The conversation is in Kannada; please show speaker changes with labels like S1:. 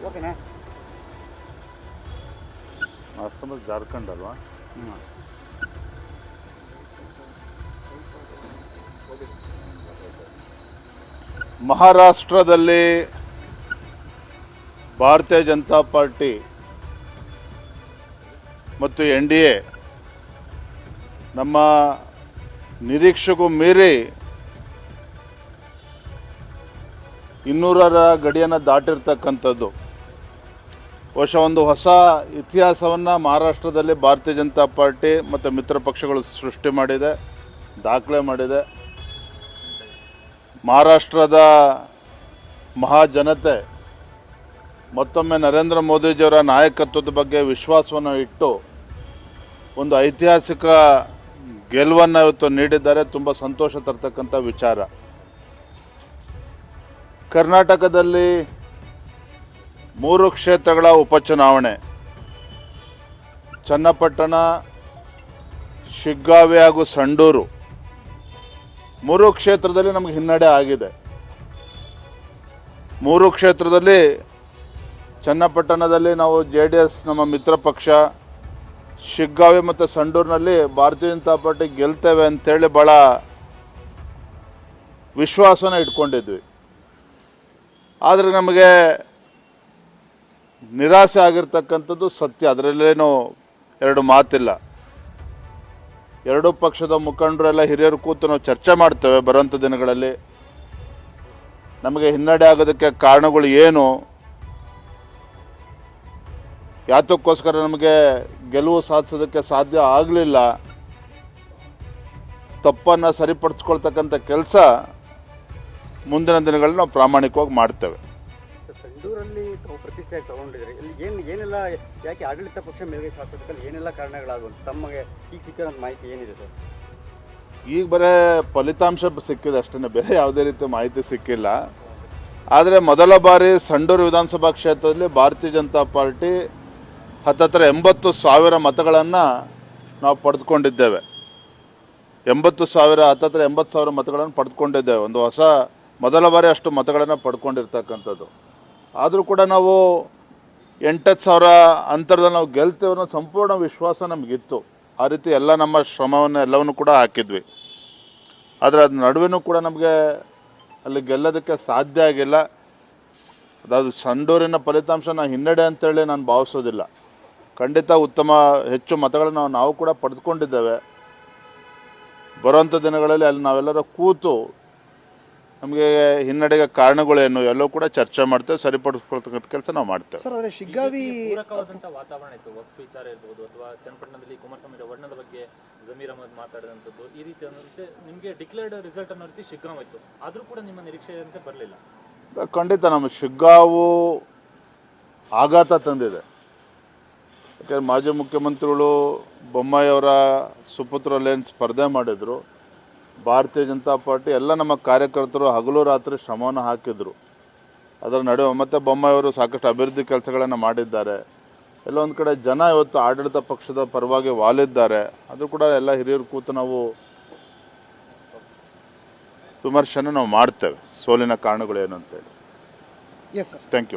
S1: ಓಕೆನಾ?
S2: ಜಾರ್ಖಂಡ್ ಅಲ್ವಾ? ಮಹಾರಾಷ್ಟ್ರದಲ್ಲಿ ಭಾರತೀಯ ಜನತಾ ಪಾರ್ಟಿ ಮತ್ತು NDA ನಮ್ಮ ನಿರೀಕ್ಷೆಗೂ ಮೀರಿ 200ರ ಗಡಿಯನ್ನು ದಾಟಿರ್ತಕ್ಕಂಥದ್ದು. ಬಹುಶಃ ಒಂದು ಹೊಸ ಇತಿಹಾಸವನ್ನು ಮಹಾರಾಷ್ಟ್ರದಲ್ಲಿ ಭಾರತೀಯ ಜನತಾ ಪಾರ್ಟಿ ಮತ್ತು ಮಿತ್ರ ಪಕ್ಷಗಳು ಸೃಷ್ಟಿ ಮಾಡಿದೆ, ದಾಖಲೆ ಮಾಡಿದೆ. ಮಹಾರಾಷ್ಟ್ರದ ಮಹಾಜನತೆ ಮತ್ತೊಮ್ಮೆ ನರೇಂದ್ರ ಮೋದಿಜಿಯವರ ನಾಯಕತ್ವದ ಬಗ್ಗೆ ವಿಶ್ವಾಸವನ್ನು ಇಟ್ಟು ಒಂದು ಐತಿಹಾಸಿಕ ಗೆಲುವನ್ನು ಇವತ್ತು ನೀಡಿದ್ದಾರೆ. ತುಂಬ ಸಂತೋಷ ತರ್ತಕ್ಕಂಥ ವಿಚಾರ. ಕರ್ನಾಟಕದಲ್ಲಿ 3 ಕ್ಷೇತ್ರಗಳ ಉಪಚುನಾವಣೆ, ಚನ್ನಪಟ್ಟಣ, ಶಿಗ್ಗಾವಿ ಹಾಗೂ ಸಂಡೂರು 3 ಕ್ಷೇತ್ರದಲ್ಲಿ ನಮಗೆ ಹಿನ್ನಡೆ ಆಗಿದೆ. 3 ಕ್ಷೇತ್ರದಲ್ಲಿ ಚನ್ನಪಟ್ಟಣದಲ್ಲಿ ನಾವು JDS ನಮ್ಮ ಮಿತ್ರ ಪಕ್ಷ, ಶಿಗ್ಗಾವಿ ಮತ್ತು ಸಂಡೂರಿನಲ್ಲಿ ಭಾರತೀಯ ಜನತಾ ಪಾರ್ಟಿ ಗೆಲ್ತೇವೆ ಅಂತೇಳಿ ಭಾಳ ವಿಶ್ವಾಸನ ಇಟ್ಕೊಂಡಿದ್ವಿ. ಆದರೆ ನಮಗೆ ನಿರಾಸೆ ಆಗಿರ್ತಕ್ಕಂಥದ್ದು ಸತ್ಯ, ಅದರಲ್ಲೇನು ಎರಡು ಮಾತಿಲ್ಲ. ಎರಡೂ ಪಕ್ಷದ ಮುಖಂಡರೆಲ್ಲ ಹಿರಿಯರು ಕೂತು ನಾವು ಚರ್ಚೆ ಮಾಡ್ತೇವೆ ಬರುವಂಥ ದಿನಗಳಲ್ಲಿ. ನಮಗೆ ಹಿನ್ನಡೆ ಆಗೋದಕ್ಕೆ ಕಾರಣಗಳು ಏನು, ಯಾತಕ್ಕೋಸ್ಕರ ನಮಗೆ ಗೆಲುವು ಸಾಧಿಸೋದಕ್ಕೆ ಸಾಧ್ಯ ಆಗಲಿಲ್ಲ, ತಪ್ಪನ್ನು ಸರಿಪಡಿಸ್ಕೊಳ್ತಕ್ಕಂಥ ಕೆಲಸ ಮುಂದಿನ ದಿನಗಳಲ್ಲಿ ನಾವು ಪ್ರಾಮಾಣಿಕವಾಗಿ ಮಾಡ್ತೇವೆ.
S1: ಸಂಡೂರಲ್ಲಿ ತಾವು ಪ್ರತಿಷ್ಠೆ ತಗೊಂಡಿದ್ದೀರಿ, ಇಲ್ಲಿ ಏನೆಲ್ಲ ಯಾಕೆ ಆಡಳಿತ ಪಕ್ಷ ಮೇಲ್ಗೈ ಸಾಧಿಸೋದಕ್ಕೆ ಏನೆಲ್ಲ ಕಾರಣಗಳಾಗುವ ತಮಗೆ ಈಗ ಸಿಕ್ಕಿರೋ ಮಾಹಿತಿ ಏನಿದೆ ಸರ್?
S2: ಈಗ ಬರೇ ಫಲಿತಾಂಶ ಸಿಕ್ಕಿದೆ ಅಷ್ಟೇ, ಬೇರೆ ಯಾವುದೇ ರೀತಿ ಮಾಹಿತಿ ಸಿಕ್ಕಿಲ್ಲ. ಆದರೆ ಮೊದಲ ಬಾರಿ ಸಂಡೂರು ವಿಧಾನಸಭಾ ಕ್ಷೇತ್ರದಲ್ಲಿ ಭಾರತೀಯ ಜನತಾ ಪಾರ್ಟಿ ಹತ್ತತ್ರ 80,000 ಮತಗಳನ್ನು ನಾವು ಪಡೆದುಕೊಂಡಿದ್ದೇವೆ. 80,000 ಮತಗಳನ್ನು ಪಡೆದುಕೊಂಡಿದ್ದೇವೆ. ಒಂದು ಹೊಸ ಮೊದಲ ಬಾರಿ ಅಷ್ಟು ಮತಗಳನ್ನು ಪಡ್ಕೊಂಡಿರ್ತಕ್ಕಂಥದ್ದು. ಆದರೂ ಕೂಡ ನಾವು 8,000 ಅಂತರದಲ್ಲಿ ನಾವು ಗೆಲ್ತೇವೆ ಅನ್ನೋ ಸಂಪೂರ್ಣ ವಿಶ್ವಾಸ ನಮಗಿತ್ತು. ಆ ರೀತಿ ಎಲ್ಲ ನಮ್ಮ ಶ್ರಮವನ್ನು ಎಲ್ಲವನ್ನು ಕೂಡ ಹಾಕಿದ್ವಿ. ಆದರೆ ಅದ್ರ ನಡುವೆನೂ ಕೂಡ ನಮಗೆ ಅಲ್ಲಿ ಗೆಲ್ಲೋದಕ್ಕೆ ಸಾಧ್ಯ ಆಗಿಲ್ಲ. ಅದಾದ ಸಂಡೂರಿನ ಫಲಿತಾಂಶ ಹಿನ್ನಡೆ ಅಂತೇಳಿ ನಾನು ಭಾವಿಸೋದಿಲ್ಲ. ಖಂಡಿತ ಹೆಚ್ಚು ಮತಗಳನ್ನು ನಾವು ಕೂಡ ಪಡೆದುಕೊಂಡಿದ್ದೇವೆ. ಬರುವಂಥ ದಿನಗಳಲ್ಲಿ ಅಲ್ಲಿ ನಾವೆಲ್ಲರೂ ಕೂತು ನಮಗೆ ಹಿನ್ನಡೆಗೆ ಕಾರಣಗಳೇನು ಎಲ್ಲವೂ ಕೂಡ ಚರ್ಚೆ ಮಾಡ್ತೇವೆ, ಸರಿಪಡಿಸ್ಕೊಳ್ತಕ್ಕಂಥ ಕೆಲಸ ನಾವು ಮಾಡ್ತೇವೆ.
S3: ಸರ್, ಆದರೆ ಶಿಗ್ಗಾವಿ
S4: ಪೂರಕವಾದಂತಹ ವಾತಾವರಣ ಇತ್ತು. ವಕ್ಫ್ ವಿಚಾರ ಇರ್ಬೋದು ಅಥವಾ ಚನ್ನಪಟ್ಟಣದಲ್ಲಿ ಕುಮಾರಸ್ವಾಮಿ ವರ್ಣದ ಬಗ್ಗೆ ಜಮೀರ್ ಅಹಮದ್ ಮಾತಾಡಿದಂಥದ್ದು, ಈ ರೀತಿ ಅನ್ನೋದಕ್ಕೆ ನಿಮಗೆ ಡಿಕ್ಲೇರ್ಡ್ ರಿಸಲ್ಟ್ ಅನ್ನೋ ರೀತಿ ಶಿಗ್ಗಾಂವ್ ಇತ್ತು. ಆದರೂ ಕೂಡ ನಿಮ್ಮ ನಿರೀಕ್ಷೆಯಂತೆ ಬರಲಿಲ್ಲ.
S2: ಖಂಡಿತ ನಮ್ಮ ಶಿಗ್ಗಾವು ಆಘಾತ ತಂದಿದೆ. ಯಾಕಂದರೆ ಮಾಜಿ ಮುಖ್ಯಮಂತ್ರಿಗಳು ಬೊಮ್ಮಾಯಿ ಅವರ ಸುಪುತ್ರಲ್ಲೇನು ಸ್ಪರ್ಧೆ ಮಾಡಿದರು, ಭಾರತೀಯ ಜನತಾ ಪಾರ್ಟಿ ಎಲ್ಲ ನಮ್ಮ ಕಾರ್ಯಕರ್ತರು ಹಗಲು ರಾತ್ರಿ ಶ್ರಮವನ್ನು ಹಾಕಿದರು. ಅದರ ನಡುವೆ ಮತ್ತೆ ಬೊಮ್ಮಾಯಿ ಅವರು ಸಾಕಷ್ಟು ಅಭಿವೃದ್ಧಿ ಕೆಲಸಗಳನ್ನು ಮಾಡಿದ್ದಾರೆ. ಎಲ್ಲ ಒಂದು ಕಡೆ ಜನ ಇವತ್ತು ಆಡಳಿತ ಪಕ್ಷದ ಪರವಾಗಿ ವಾಲಿದ್ದಾರೆ. ಅದು ಕೂಡ ಎಲ್ಲ ಹಿರಿಯರು ಕೂತು ನಾವು ವಿಮರ್ಶೆಯನ್ನು ನಾವು ಮಾಡ್ತೇವೆ, ಸೋಲಿನ ಕಾರಣಗಳೇನು ಅಂತೇಳಿ.
S3: Yes sir,
S2: thank you.